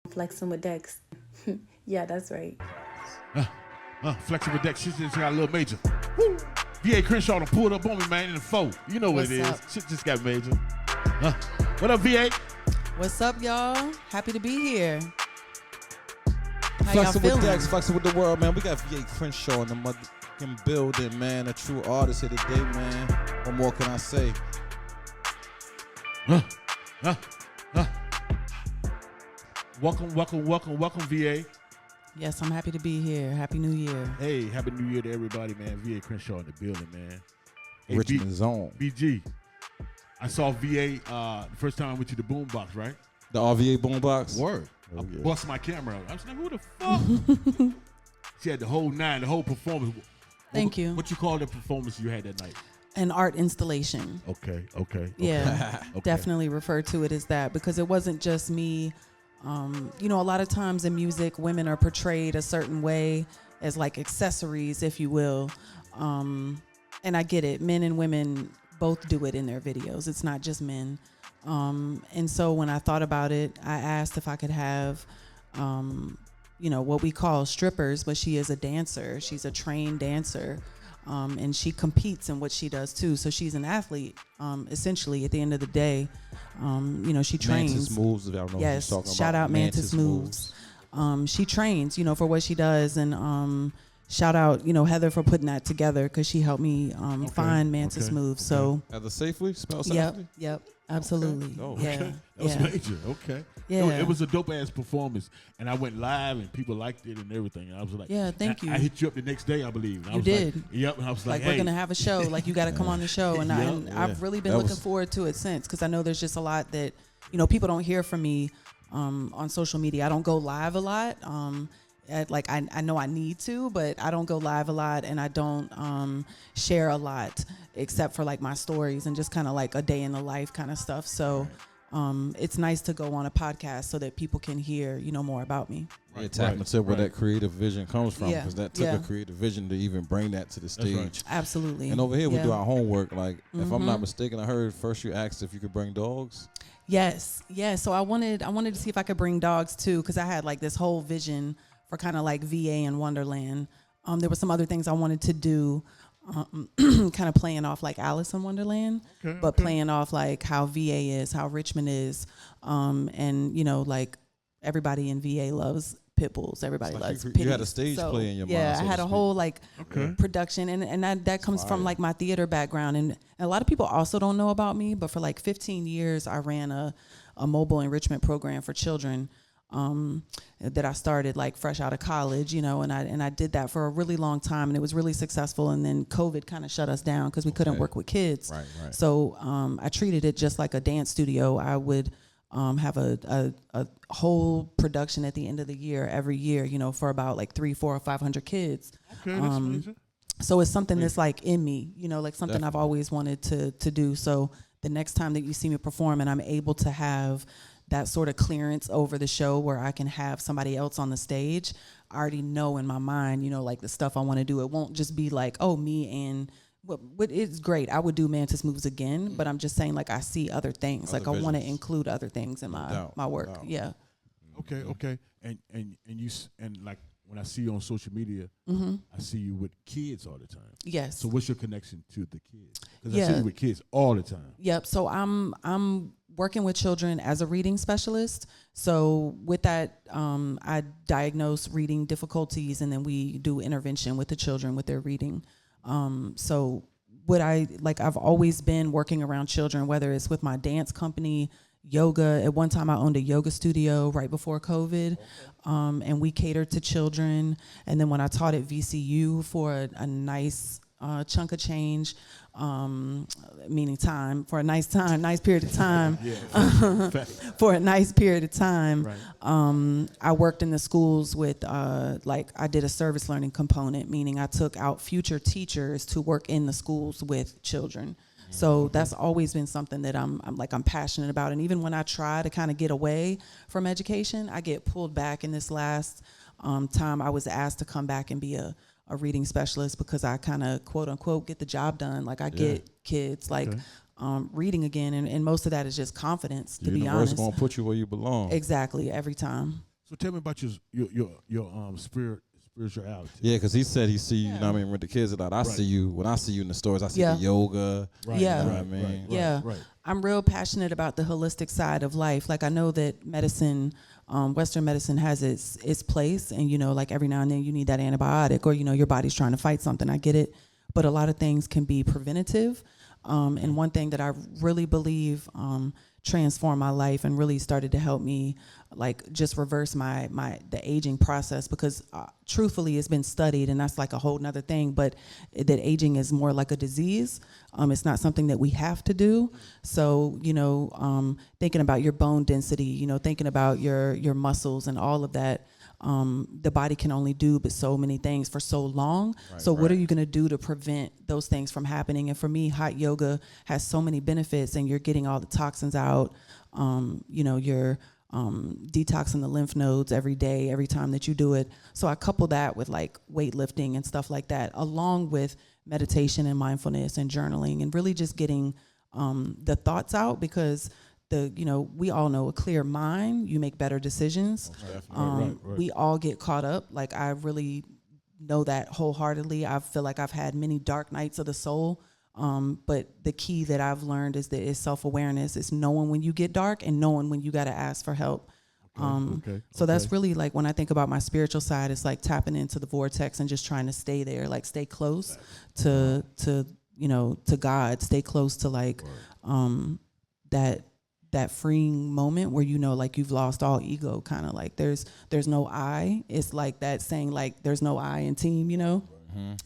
Flexin Wit Dex. Yeah, that's right. Flexin Wit Dex. Shit just got a little major. Woo. VA Crenshaw done pulled up on me, man, in the foe. You know what What's it is. up? Shit just got major. What up, VA? What's up, y'all? Happy to be here. How y'all Flexin Wit feeling? Dex, Flexin with the world, man. We got VA Crenshaw in the motherfucking building, man. A true artist here today, man. What more can I say? Welcome, VA. Yes, I'm happy to be here. Happy New Year. Hey, happy New Year to everybody, man. VA Crenshaw in the building, man. Hey, Richmond Zone. BG. I saw VA the first time I went to the boombox, right? The RVA boombox? Word. Oh, I yeah. bust my camera out. I was like, who the fuck? She had the whole nine, the whole performance. Thank you. What you call the performance you had that night? An art installation. Okay. Yeah, Okay. definitely refer to it as that because it wasn't just me. A lot of times in music, women are portrayed a certain way as like accessories, if you will. And I get it. Men and women both do it in their videos. It's not just men. And so when I thought about it, I asked if I could have, what we call strippers, but she is a dancer. She's a trained dancer. And she competes in what she does too. So she's an athlete, essentially at the end of the day. She trains. Mantis Moves, if y'all know what Yes, she's talking shout about. out Mantis Moves. She trains, for what she does. And shout out, Heather for putting that together because she helped me find Mantis Moves. So Heather Safely? Spell yep, safely? yep, absolutely. Oh, Yeah, okay. That was yeah. major. Okay. Yeah. It was a dope ass performance, and I went live, and people liked it and everything. And I was like, Yeah, thank you. I hit you up the next day, I believe. And I You was did. Like, yep. And I was like, Like we're gonna have a show. Like you got to come on the show, and, I've really been That looking was- forward to it since because I know there's just a lot that people don't hear from me on social media. I don't go live a lot. I know I need to, but I don't go live a lot, and I don't share a lot except for like my stories and just kind of like a day in the life kind of stuff. So. It's nice to go on a podcast so that people can hear, more about me. Yeah, tap into where that creative vision comes from, Yeah, because that took yeah. a creative vision to even bring that to the stage. right. Absolutely. And over here, we Yeah. do our homework. Like, if I'm not mistaken, I heard first you asked if you could bring dogs. Yes. So I wanted to see if I could bring dogs too, because I had like this whole vision for kind of like VA and Wonderland. There were some other things I wanted to do, kind of playing off like Alice in Wonderland, but playing off like how VA is, how Richmond is, and like everybody in VA loves pit bulls. Everybody Like loves you pitties. had a stage play in your mind, Yeah, so I to had a speak. whole like production, and that comes from like my theater background, and a lot of people also don't know about me, but for like 15 years I ran a mobile enrichment program for children. That I started like fresh out of college, and I did that for a really long time, and it was really successful. And then COVID kind of shut us down because we couldn't work with kids. Right. So I treated it just like a dance studio. I would have a whole production at the end of the year every year, for about like 300, 400, or 500 kids. Okay, that's amazing. So it's something that's like in me, like something I've always wanted to do. So the next time that you see me perform and I'm able to have that sort of clearance over the show where I can have somebody else on the stage, I already know in my mind, like the stuff I want to do. It won't just be like, oh, me and what it's great. I would do Mantis Moves again, but I'm just saying like I see other things. Other like I want to visions. include other things in my work. doubt. Yeah. Okay. And like when I see you on social media, I see you with kids all the time. Yes. So what's your connection to the kids? Because I Yeah. see you with kids all the time. Yep. So I'm working with children as a reading specialist. So with that, I diagnose reading difficulties, and then we do intervention with the children with their reading. So I've always been working around children, whether it's with my dance company, yoga. At one time I owned a yoga studio right before COVID, and we catered to children. And then when I taught at VCU for a nice chunk of change, meaning time, for a nice period of time, for a nice period of time, I worked in the schools with, I did a service learning component, meaning I took out future teachers to work in the schools with children. So that's always been something that I'm passionate about. And even when I try to kind of get away from education, I get pulled back. In this last time, I was asked to come back and be a reading specialist because I kind of quote unquote get the job done. Like I get kids reading again, and most of that is just confidence. To The be universe honest, gonna put you where you belong. exactly every time. So tell me about your spirituality. Yeah, because he said he see you, you know what I mean, with the kids a lot. I Right. see you, when I see you in the stores, I see Yeah. the yoga. Right, Yeah. You know what I mean? Yeah. Right. I'm real passionate about the holistic side of life. Like, I know that medicine, Western medicine has its place, and, you know, like every now and then you need that antibiotic, or, you know, your body's trying to fight something. I get it. But a lot of things can be preventative. And one thing that I really believe transformed my life and really started to help me, like, just reverse the aging process, because truthfully it's been studied, and that's like a whole nother thing, but that aging is more like a disease. It's not something that we have to do. So, you know, thinking about your bone density, you know, thinking about your muscles and all of that, the body can only do but so many things for so long. So what are you going to do to prevent those things from happening? And for me, hot yoga has so many benefits, and you're getting all the toxins out. You know, you're detoxing the lymph nodes every day, every time that you do it. So I couple that with like weightlifting and stuff like that, along with meditation and mindfulness and journaling, and really just getting the thoughts out, because we all know a clear mind, you make better decisions. Right. We all get caught up. Like, I really know that wholeheartedly. I feel like I've had many dark nights of the soul. But the key that I've learned is self-awareness. It's knowing when you get dark and knowing when you got to ask for help. So that's really, like, when I think about my spiritual side, it's like tapping into the vortex and just trying to stay there, like stay close to God, stay close to like that freeing moment where, you know, like you've lost all ego, kind of like there's no I. It's like that saying, like, there's no I in team, you know.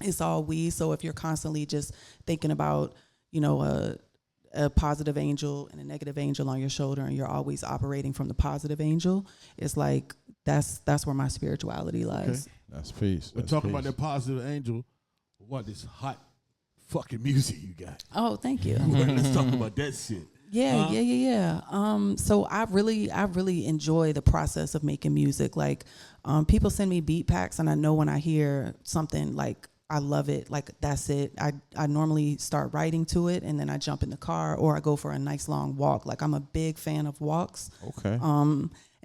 It's all we. So if you're constantly just thinking about, you know, a positive angel and a negative angel on your shoulder, and you're always operating from the positive angel, it's like that's where my spirituality lies. Okay. That's peace. We're talking about that positive angel. What this hot fucking music you got? Oh, thank you. Let's talk about that shit. Yeah. So I really enjoy the process of making music. Like, people send me beat packs, and I know when I hear something, like, I love it, like, that's it. I normally start writing to it, and then I jump in the car, or I go for a nice long walk. Like, I'm a big fan of walks. Okay.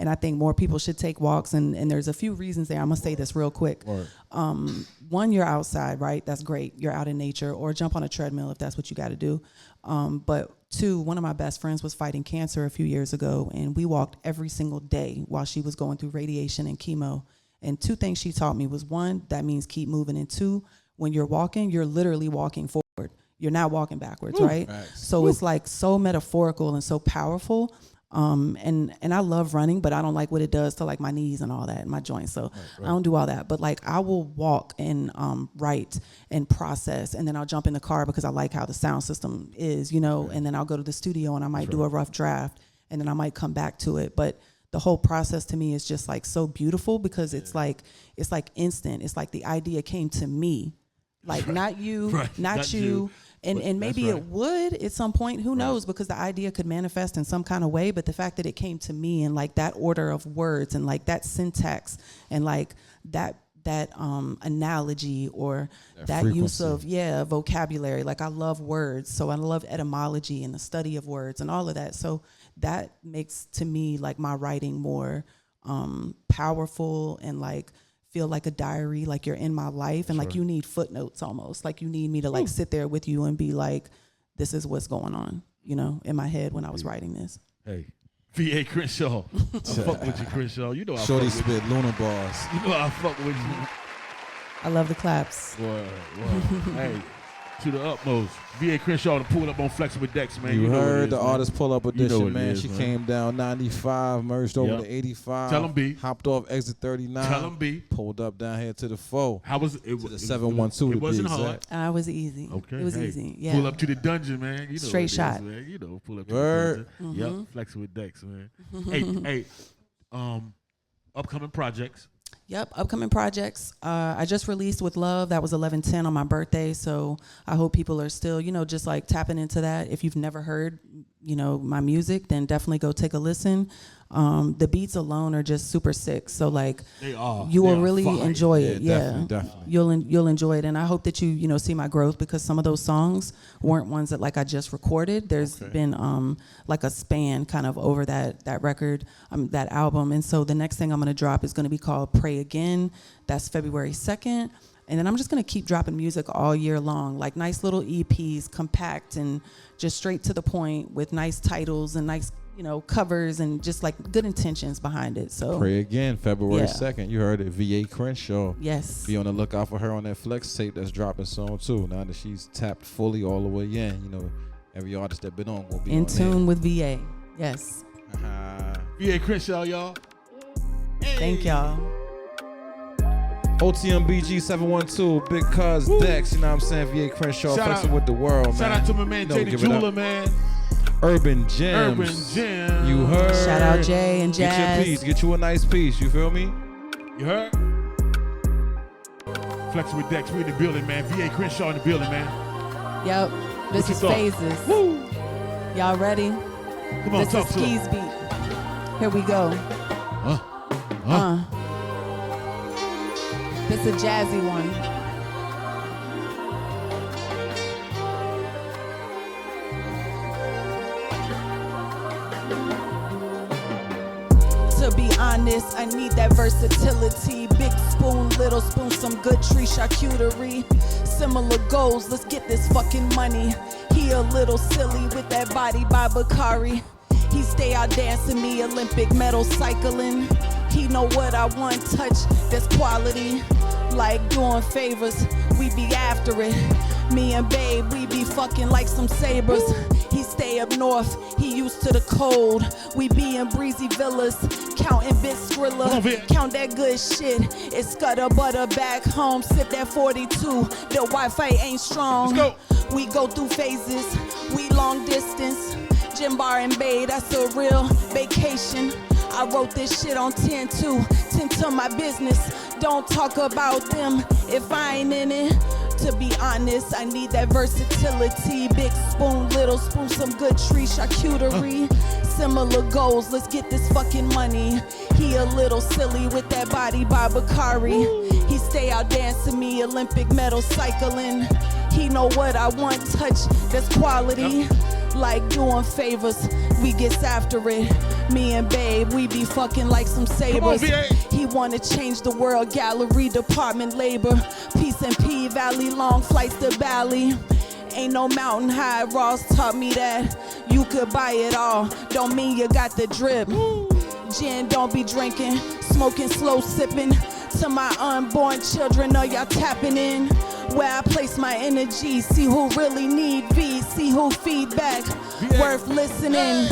And I think more people should take walks, and there's a few reasons there. I'm gonna say this real quick. One, you're outside, right? That's great. You're out in nature, or jump on a treadmill if that's what you got to do. But two, one of my best friends was fighting cancer a few years ago, and we walked every single day while she was going through radiation and chemo. And two things she taught me was, one, that means keep moving, and two, when you're walking, you're literally walking forward. You're not walking backwards, right? Nice. So it's like so metaphorical and so powerful. And I love running, but I don't like what it does to like my knees and all that and my joints. So I don't do all that. But like, I will walk and write and process, and then I'll jump in the car because I like how the sound system is, you know, and then I'll go to the studio and I might do a rough draft, and then I might come back to it. But the whole process to me is just like so beautiful, because it's like instant. It's like the idea came to me, like not you, not you. And maybe it would at some point, who knows, because the idea could manifest in some kind of way. But the fact that it came to me in like that order of words and like that syntax and like that analogy or that use of vocabulary. Like, I love words, so I love etymology and the study of words and all of that. So that makes, to me, like my writing more powerful and like feel like a diary, like you're in my life, and like you need footnotes almost, like you need me to like sit there with you and be like, this is what's going on, you know, in my head when I was writing this. Hey, VA Crenshaw, I fuck with you, Crenshaw. You know I Shorty fuck with spit Luna bars. you. You know I fuck with you. I love the claps. Word. Hey, to the utmost. VA Crenshaw to pull up on Flexin Wit Dex, man. You know heard the artist pull up edition, what it man. is, She man. came down 95, merged over to 85. Tell 'em B. Hopped off exit 39. Tell 'em B. Pulled up down here to the 4. How was it? To the 712 It to be wasn't hard. exact. It was easy. Okay. It was hey, easy. Yeah. Pull up to the dungeon, man. You know Straight what it shot. Is, man. You know, pull up to Word. the dungeon. Yep. Flexin Wit Dex, man. hey, upcoming projects. Yep, upcoming projects. I just released With Love. That was 11/10 on my birthday. So I hope people are still, you know, just like tapping into that. If you've never heard my music, then definitely go take a listen. The beats alone are just super sick. So like They are. you They will are really fire. enjoy it. Yeah, Yeah. definitely. You'll enjoy it. And I hope that you see my growth, because some of those songs weren't ones that like I just recorded. There's been like a span kind of over that record, that album. And so the next thing I'm gonna drop is gonna be called Pray Again. That's February 2nd. And then I'm just gonna keep dropping music all year long, like nice little EPs, compact and just straight to the point with nice titles and nice, covers and just like good intentions behind it. So Pray Again, February Yeah. 2nd. You heard it, VA Crenshaw. yes. Be on the lookout for her on that Flex tape that's dropping soon too. Now that she's tapped fully all the way in, every artist that been on will be In on tune with VA. Yes. there. VA Crenshaw, y'all. Thank y'all. OTMBG 712, Big Cuz Dex, you know what I'm saying? VA Crenshaw, Shout flexing out- with the world, man. Shout out to my man You know, Jay the give it up. Jeweler, man. Urban Gems. Urban Gems. You heard? Shout out Jay and Get Jazz. your piece. Get you a nice piece. You feel me? You heard? Flexin Wit Dex, we in the building, man. VA Crenshaw in the building, man. Yep. This What you is thought? Phases. Woo! Y'all ready? Come on, This talk is to him. Keys beat. Here we go. This a jazzy one. To be honest, I need that versatility. Big spoon, little spoon, some good tree charcuterie. Similar goals, let's get this fucking money. He a little silly with that body by Bakari. He stay out dancing me, Olympic medal cycling. He know what I want, touch, that's quality. Like doing favors, we be after it. Me and babe, we be fucking like some sabers. He stay up north, he used to the cold. We be in breezy villas, counting bits Come on, Vic. Skrilla. Count that good shit, it's gutter butter back home. Sip that 42, the Wi-Fi ain't strong. Let's go. We go through phases, we long distance. Gym bar and bay, that's a real vacation. I wrote this shit on 10-2, 10 to my business. Don't talk about them if I ain't in it. To be honest, I need that versatility. Big spoon, little spoon, some good tree charcuterie. Similar goals, let's get this fucking money. He a little silly with that body by Bakari. He stay out dancing me, Olympic medal cycling. He know what I want, touch, that's quality. Like doing favors, we gets after it. Me and babe, we be fucking like some sabers. VA. He wanna change the world, gallery, department, labor. Peace and P Valley, long flights to Bali. Ain't no mountain high, Ross taught me that. You could buy it all, don't mean you got the drip. Gin, don't be drinking, smoking, slow sipping. To my unborn children, are y'all tapping in? Where I place my energy, see who really need V, see who feedback, worth listening.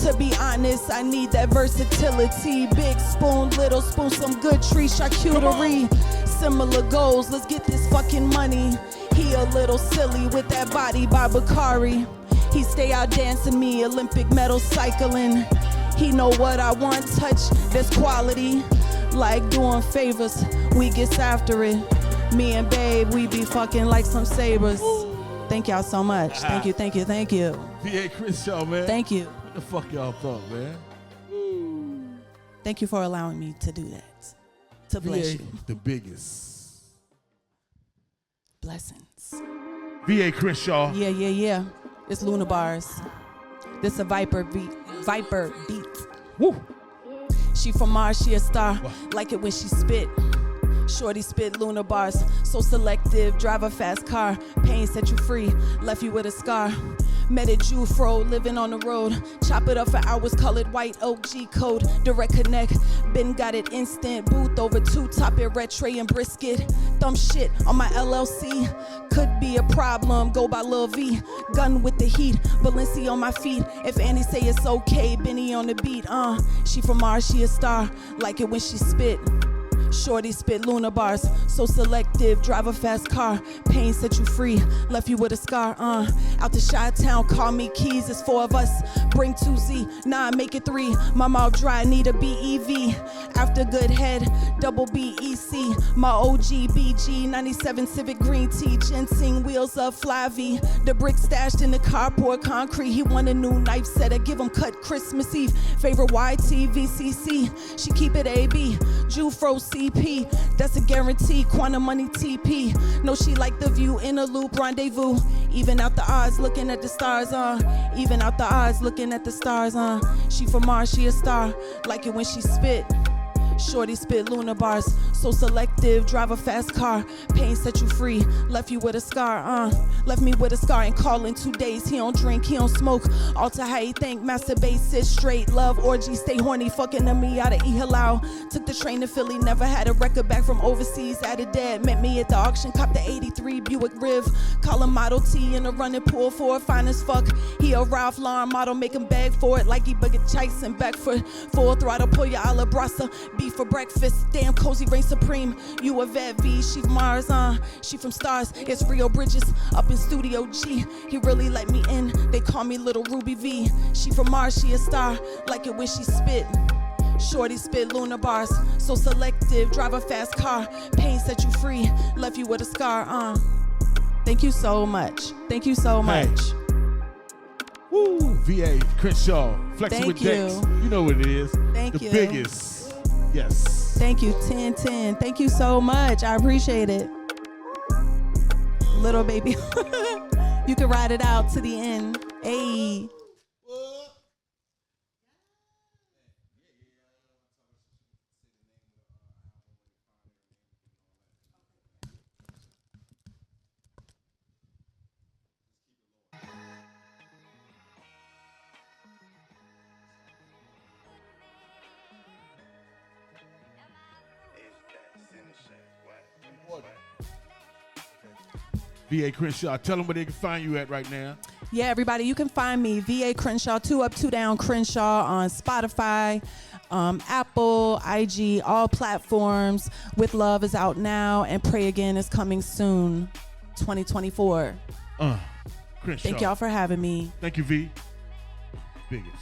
To be honest, I need that versatility. Big spoon, little spoon, some good tree charcuterie. Similar goals, let's get this fucking money. He a little silly with that body by Bakari. He stay out dancing me, Olympic medal cycling. He know what I want, touch, that's quality. Like doing favors, we gets after it. Me and babe, we be fucking like some sabers. Thank y'all so much. Thank you, thank you, thank you. VA Crenshaw, man. Thank you. What the fuck y'all thought, man? Thank you for allowing me to do that. To bless VA, you. the biggest. Blessings. VA Crenshaw. Yeah. It's Luna Bars. This a Viper beat. Viper beat. Woo. She from Mars, she a star. Like it when she spit. Shorty spit Luna Bars. So selective, drive a fast car. Pain set you free, left you with a scar. Met a Jew fro, living on the road. Chop it up for hours, call it white oak G code. Direct connect, been got it instant. Booth over 2, top it red tray and brisket. Thumb shit on my LLC. Could be a problem, go by Lil V. Gun with the heat, Balenci on my feet. If Annie say it's okay, Benny on the beat. She from Mars, she a star. Like it when she spit. Shorty spit lunar bars, so selective, drive a fast car. Pain set you free, left you with a scar. Out the Chi-Town, call me Keys, it's 4 of us. Bring 2Z, nah, make it 3. My mouth dry, need a BEV. After good head, double BEC. My OG BG, 97 Civic green tea, ginseng wheels of Flavie. The brick stashed in the carport concrete. He want a new knife set, I give him cut Christmas Eve. Favorite YT, VCC, she keep it AB. Jufro CP, that's a guarantee. Quantum money TP. No, she like the view in a loop rendezvous. Even out the odds, looking at the stars, even out the odds, looking at the stars, She from Mars, she a star. Like it when she spit. Shorty spit lunar bars, so selective, drive a fast car. Pain set you free, left you with a scar, Left me with a scar and call in 2 days. He don't drink, he don't smoke. Alter how he think, masturbate, sit straight. Love, orgy, stay horny, fucking to me out of E-Halal. Took the train to Philly, never had a record back from overseas. At a dead, met me at the auction, copped the 83 Buick Riv. Call him Model T in a running pool for it, fine as fuck. He a Ralph Lauren model, make him beg for it like he Bugger Chase and back for full throttle, pull your a la brasa. Beef for breakfast, damn cozy reign supreme. You a vet V, she from Mars, she from Stars. It's Rio Bridges up in Studio G. He really let me in, they call me Little Ruby V. She from Mars, she a star, like it when she spit. Shorty spit lunar bars, so selective, drive a fast car. Pain set you free, left you with a scar, Thank you so much. Thank you so much. Woo! VA Crenshaw, Flexin Wit Dex. You know what it is. Thank The you. biggest. Yes. Thank you, 1010. Thank you so much. I appreciate it. Little baby. You can ride it out to the end. Ayy. VA Crenshaw, tell them where they can find you at right now. Yeah, everybody, you can find me, VA Crenshaw, 2 Up, 2 Down Crenshaw on Spotify, Apple, IG, all platforms. With Love is out now, and Pray Again is coming soon, 2024. Crenshaw. Thank y'all for having me. Thank you, V. Biggest.